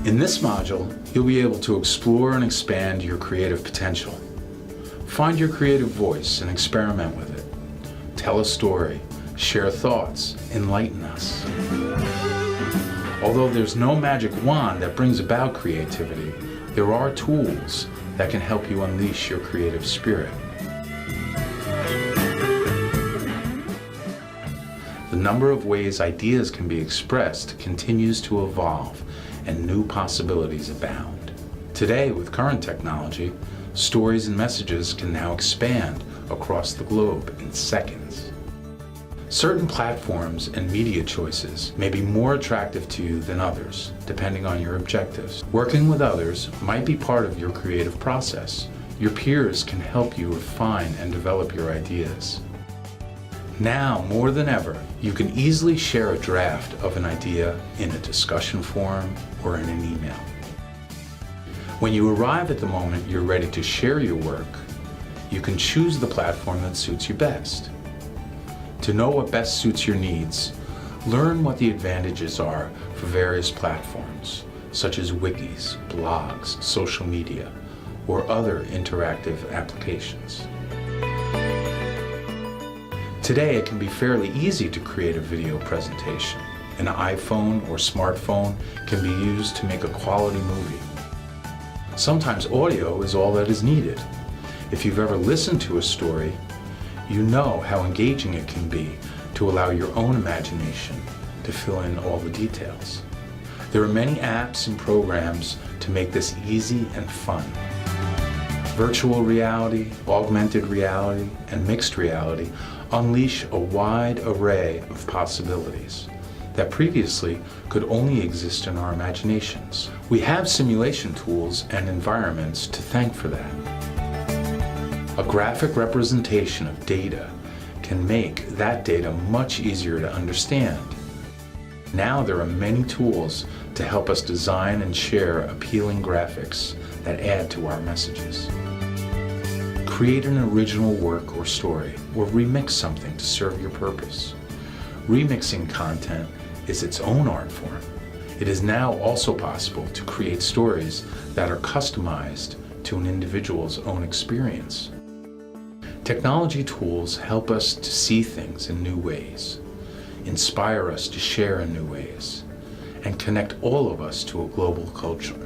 In this module, you'll be able to explore and expand your creative potential. Find your creative voice and experiment with it. Tell a story, share thoughts, enlighten us. Although there's no magic wand that brings about creativity, there are tools that can help you unleash your creative spirit. The number of ways ideas can be expressed continues to evolve, and new possibilities abound. Today, with current technology, stories and messages can now expand across the globe in seconds. Certain platforms and media choices may be more attractive to you than others, depending on your objectives. Working with others might be part of your creative process. Your peers can help you refine and develop your ideas. Now, more than ever, you can easily share a draft of an idea in a discussion forum or in an email. When you arrive at the moment you're ready to share your work, you can choose the platform that suits you best. To know what best suits your needs, learn what the advantages are for various platforms, such as wikis, blogs, social media, or other interactive applications. Today, it can be fairly easy to create a video presentation. An iPhone or smartphone can be used to make a quality movie. Sometimes audio is all that is needed. If you've ever listened to a story, you know how engaging it can be to allow your own imagination to fill in all the details. There are many apps and programs to make this easy and fun. Virtual reality, augmented reality, and mixed reality unleash a wide array of possibilities that previously could only exist in our imaginations. We have simulation tools and environments to thank for that. A graphic representation of data can make that data much easier to understand. Now there are many tools to help us design and share appealing graphics that add to our messages. Create an original work or story, or remix something to serve your purpose. Remixing content is its own art form. It is now also possible to create stories that are customized to an individual's own experience. Technology tools help us to see things in new ways, inspire us to share in new ways, and connect all of us to a global culture.